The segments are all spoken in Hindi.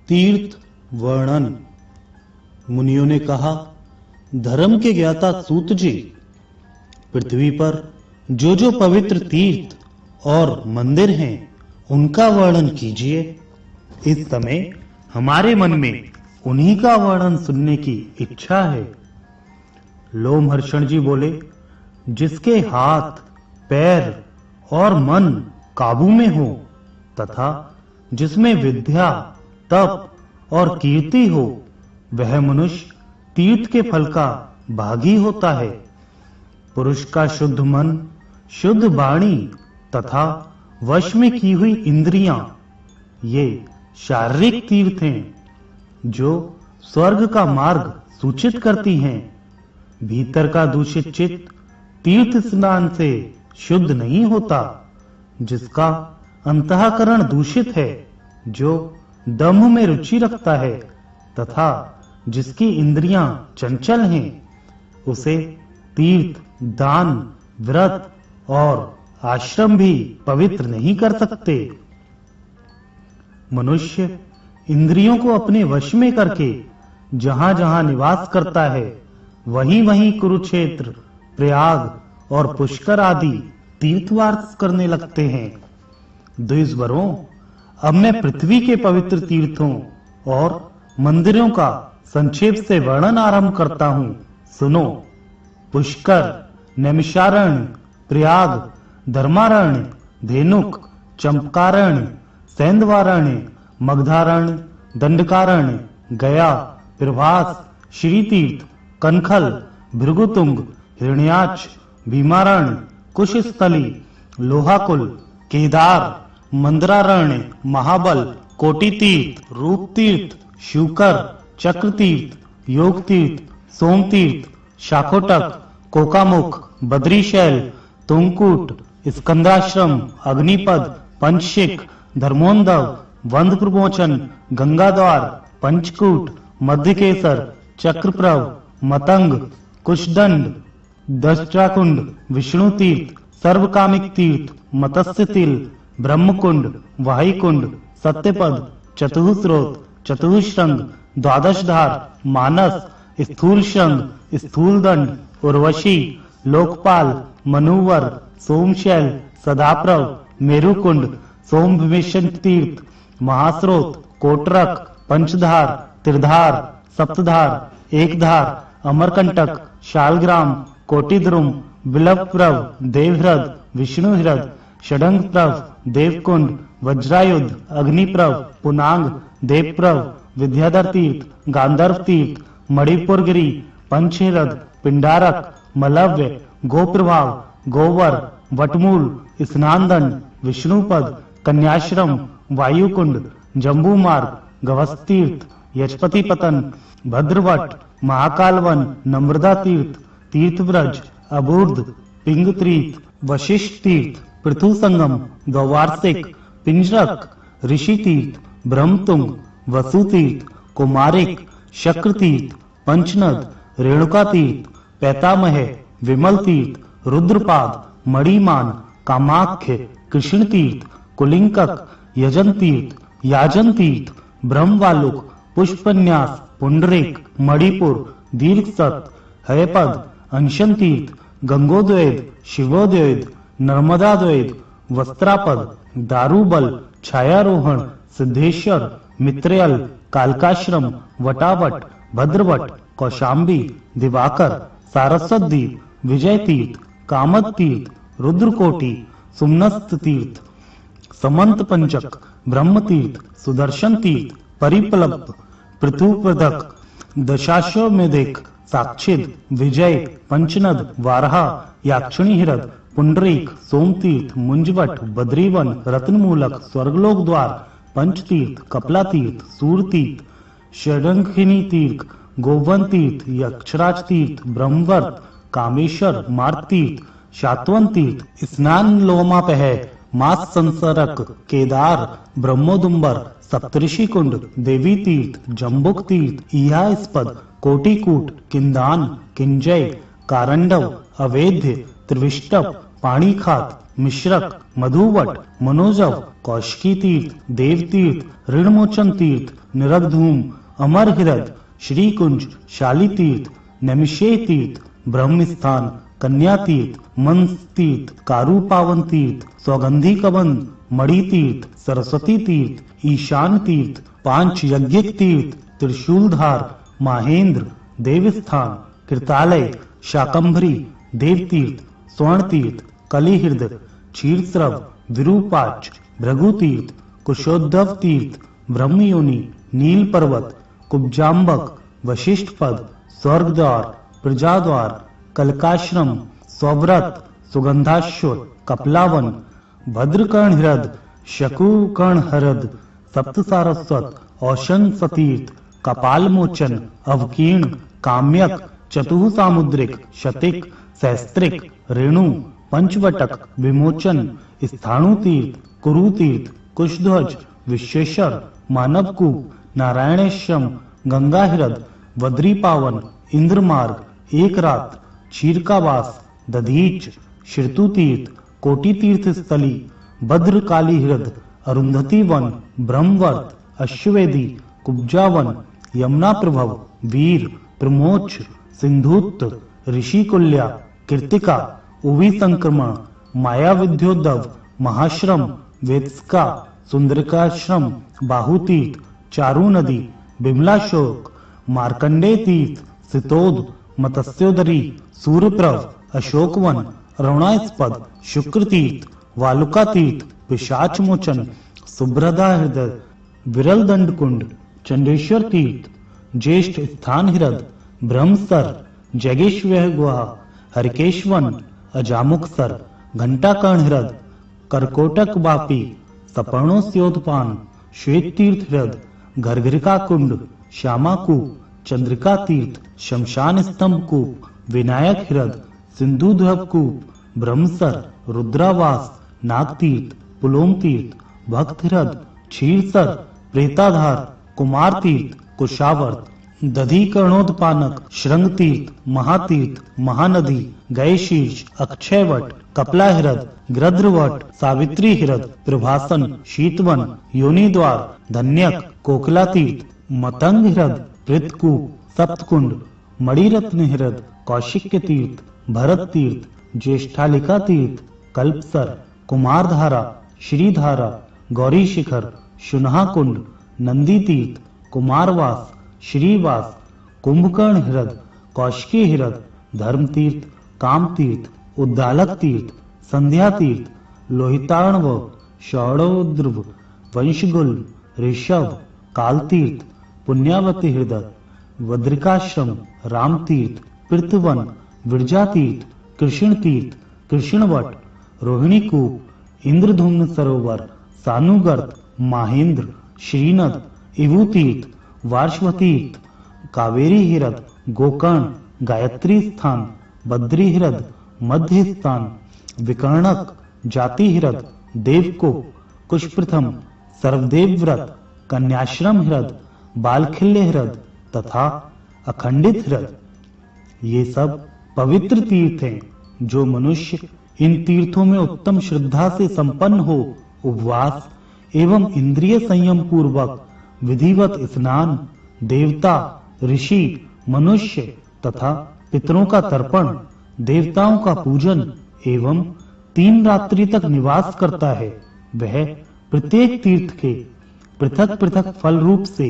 तीर्थ वर्णन। मुनियों ने कहा, धर्म के ज्ञाता सूत जी, पृथ्वी पर जो जो पवित्र तीर्थ और मंदिर हैं उनका वर्णन कीजिए। इस समय हमारे मन में उन्हीं का वर्णन सुनने की इच्छा है। लोमहर्षण जी बोले, जिसके हाथ, पैर और मन काबू में हो तथा जिसमें विद्या, तप और कीर्ति हो, वह मनुष्य तीर्थ के फल का भागी होता है। पुरुष का शुद्ध मन, शुद्ध वाणी तथा वश में की हुई इंद्रियां, ये शारीरिक तीर्थ हैं जो स्वर्ग का मार्ग सूचित करती हैं। भीतर का दूषित चित्त तीर्थ स्नान से शुद्ध नहीं होता। जिसका अंतःकरण दूषित है, जो दम्भ में रुचि रखता है तथा जिसकी इंद्रियां चंचल हैं, उसे तीर्थ, दान, व्रत और आश्रम भी पवित्र नहीं कर सकते। मनुष्य इंद्रियों को अपने वश में करके जहां जहां निवास करता है, वहीं वहीं कुरुक्षेत्र, प्रयाग और पुष्कर आदि तीर्थवास करने लगते हैं। द्विजवरों, अब मैं पृथ्वी के पवित्र तीर्थों और मंदिरों का संक्षेप से वर्णन आरंभ करता हूं। सुनो। पुष्कर, नैमिषारण्य, प्रयाग, धर्मारण्य, धेनुक, चंपकारण्य, सैंधवारण्य, मगधारण्य, दंडकारण्य, गया, प्रभास, श्रीतीर्थ, कनखल, भृगुतुंग, हिरण्याक्ष, भीमारण्य, कुशस्थली, लोहाकुल, केदार, मंदरारण्य, महाबल, कोटितीर्थ, रूपतीर्थ, शूकर, चक्रतीर्थ, योगतीर्थ, सोमतीर्थ, शाकोटक, कोकामुख, बद्रीशैल, तुंगकूट, स्कंदाश्रम, अग्निपद, पंचशिख, धर्मोन्दव, वंद प्रमोचन, गंगाद्वार, पंचकूट, मध्यकेसर, चक्रप्रव, मतंग, कुशदंड, दशट्राकुंड, विष्णु तीर्थ, सर्वकामिक तीर्थ, मत्स्य तिल, ब्रह्मकुंड, वाहिकुंड, सत्यपद, चतुस्रोत, चतुःश्रंग, द्वादशधार, मानस, स्थूल शंग, स्थूलदंड, उर्वशी, लोकपाल, मनुवर, सोमशैल, सदाप्रव, मेरुकुंड, सोमविमेशन तीर्थ, महास्रोत, कोटरक, पंचधार, त्रिधार, सप्तधार, एकधार, अमरकंटक, शालग्राम, कोटिद्रुम, बिलवप्रव, देवह्रद, विष्णुह्रद, षडंगप्रव, देवकुंड, वज्रायुध, अग्निप्रव, पुनांग, देवप्रव, विद्याधर तीर्थ, गांधर्व तीर्थ, मणिपुरगिरी, पंचहिरद, पिंडारक, मलव्य, गोप्रभाव, गोवर, वटमूल, स्नानदंड, विष्णुपद, कन्याश्रम, वायुकुंड, जम्बूमार्ग, गवस्तीर्थ, यशपति पतन, भद्रवट, महाकालवन, नम्रता तीर्थ, तीर्थव्रज, अबूर्द, पिंगतीर्थ, वशिष्ठ तीर्थ, पृथु संगम, द्वावार्षिक, पिंजरक, ऋषि तीर्थ, ब्रह्मतुंग, वसु तीर्थ, कुमारिक, शक्र तीर्थ, पंचनद, रेणुका तीर्थ, पैतामह, विमल तीर्थ, रुद्रपाद, मणिमान, कामाख्य, कृष्ण तीर्थ, कुलिंकक, यजन तीर्थ, याजन तीर्थ, ब्रह्मवालुक, पुष्पन्यास, पुंडरिक, मणिपुर, दीर्घसत, हयपद, अंशन तीर्थ, गंगोद्वैद, शिवोद्वैद, नर्मदाद्वैद, वस्त्रापद, दारुबल, छायारोहण, सिद्धेश्वर, मित्रेयल, कालकाश्रम, वटावट, भद्रवट, कौशाम्बी, दिवाकर, सारस्वत द्वीप, विजय तीर्थ, कामद तीर्थ, रुद्रकोटि, सुमनस्त तीर्थ, समंत पंचक, ब्रह्म तीर्थ, सुदर्शन तीर्थ, परिप्लव, पृथुपदक, दशाश्वमेधिक, साक्षिद, विजय, पंचनद, वारहा, याक्षिणीहृद, पुंडरीक, सोमतीर्थ, मुंजवट, बद्रीवन, रत्नमूलक, स्वर्गलोक द्वार, पंचतीर्थ, कपला तीर्थ, सूरतीर्थ, षडंखिनी तीर्थ, गोवन तीर्थ, यक्षराज तीर्थ, ब्रह्मवर्त, कामेश्वर, मार्तीर्थ, शातवन तीर्थ, स्नान लोमापह, मास संसरक, केदार, ब्रह्मोदुम्बर, सप्तऋषि कुंड, देवी तीर्थ, जम्बुक तीर्थ, इहास्पद, कोटिकूट, किंदान, किंजय, कारंडव, अवेद्य, त्रिविष्टप, पाणीखात, मिश्रक, मधुवट, मनोजव, कौशिकी तीर्थ, देव तीर्थ, ऋणमोचन तीर्थ, निरगधूम, अमरहिरद, श्रीकुंज, शाली तीर्थ, नैमिषेय तीर्थ, ब्रह्मस्थान, कन्या तीर्थ, मंस तीर्थ, कारू पावन तीर्थ, सौगंधी कबंध, मणि तीर्थ, सरस्वती तीर्थ, ईशान तीर्थ, पांच यज्ञिक तीर्थ, त्रिशूलधार, माहेंद्र, देवस्थान, कृतालय, शाकंभरी, देवतीर्थ, स्वर्ण तीर्थ, कलिहृद, क्षीरस्रव, विरूपाक्ष, भृगु तीर्थ, कुशोद्धव तीर्थ, ब्रह्मयोनि, नील पर्वत, कुब्जाम्बक, वशिष्ठ पद, स्वर्गद्वार, प्रजाद्वार, कलकाश्रम, सौव्रत, सुगंधाश्वर, कपलावन, भद्रकर्ण हृद, शकूकर्ण हृद, सप्त सारस्वत, औशन सतीर्थ, कपाल मोचन, अवकीर्ण, काम्यक, चतुः सामुद्रिक, शतिक, सहस्त्रिक, रेणु, पंचवटक, विमोचन, स्थाणु तीर्थ, कुरु तीर्थ, कुशध्वज, विश्वेश्वर, मानवकूप, नारायणेश्वम, गंगाहिरद, वद्री पावन, इंद्रमार्ग, एक रात, चीरकावास, दधीच, श्रुतु तीर्थ, कोटि तीर्थ स्थली, भद्रकाली हृद, अरुंधति वन, ब्रह्मवर्त, अश्ववेदी, कुब्जावन, यमुना प्रभव, वीर, प्रमोक्ष, सिंधुत्त, ऋषिकुल्या, कृतिका, उवी संक्रमण, माया विद्योद्धव, महाश्रम, वेत्सका, सुंदरकाश्रम, बाहुतीर्थ, चारू नदी, बिमलाशोक, मार्कंडे तीर्थ, सितोद, मत्स्योदरी, सूर्यप्रभ, अशोकवन, अरुणास्पद, शुक्र तीर्थ, वालुका तीर्थ, पिशाच मोचन, सुभ्रदा हृदय, विरल दंड कुंड, चंडेश्वर तीर्थ, ज्येष्ठ स्थान हृद, ब्रह्मसर, जगेश्वर गुहा, हरिकेशवन, अजामुखसर, घंटाकर्ण हृद, करकोटक वापी, सपर्णोस्योत्पान, श्वेत तीर्थ हृद, घरघरिका कुंड, श्यामाकूप, चंद्रिका तीर्थ, शमशान स्तंभ कूप, विनायक हृद, सिंधुध्वप कूप, ब्रह्मसर, रुद्रावास, नागतीर्थ, पुलोम तीर्थ, भक्त हृद, क्षीरसर, प्रेताधार, कुमार तीर्थ, कुशावर्त, दधी कर्णोदपानक, श्रृंग तीर्थ, महातीर्थ, महानदी, गए शीर्ष, अक्षयवट, कपला हृद, गृध्रवट, सावित्री हृद, प्रभासन, शीतवन, योनि द्वार, धन्यक, कोकला तीर्थ, मतंग हृद, पृथकूप, सप्तकुंड, मणिरत्न हृद, कौशिक तीर्थ, भरत तीर्थ, ज्येष्ठालिका तीर्थ, कल्पसर, कुमारधारा, श्रीधारा, गौरी शिखर, शुनहा कुंड, नंदी तीर्थ, कुमारवास, श्रीवास, कुंभकर्ण हृद, कौशिकी हृद, धर्म तीर्थ, काम तीर्थ, उद्दालक तीर्थ, संध्या तीर्थ, लोहितार्णव, शौड़ोद्रव, वंशगुल, ऋषभ, काल तीर्थ, पुण्यावती हृदय, वद्रिकाश्रम, राम तीर्थ, पृथ्वन, विरजा तीर्थ, कृष्ण तीर्थ, कृष्णवट, रोहिणी कूप, इंद्रधुम्न सरोवर, सानुगर्त, माहेंद्र, श्रीनद, इवु तीर्थ, वार्ष्वतीर्थ, कावेरी हृद, गोकर्ण, गायत्री स्थान, बद्री हृद, मध्य स्थान, विकर्णक, जाति हृद, देवको, कुशप्रथम, सर्वदेव व्रत, कन्याश्रम हृद, बालखिल्य हृद तथा अखंडित हृद। ये सब पवित्र तीर्थ हैं जो मनुष्य इन तीर्थों में उत्तम श्रद्धा से संपन्न हो उपवास एवं इंद्रिय संयम पूर्वक विधिवत स्नान, देवता, ऋषि, मनुष्य तथा पितरों का तर्पण, देवताओं का पूजन एवं 3 रात्रि तक निवास करता है। वह प्रत्येक तीर्थ के पृथक पृथक फल रूप से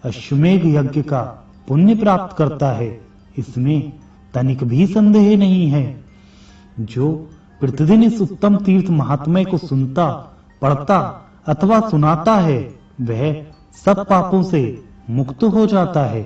अश्वमेघ यज्ञ का पुण्य प्राप्त करता है, इसमें तनिक भी संदेह नहीं है। जो प्रतिदिन इस उत्तम तीर्थ महात्म्य को सुनता, पढ़ता अथवा सुनाता है, वह सब पापों से मुक्त हो जाता है।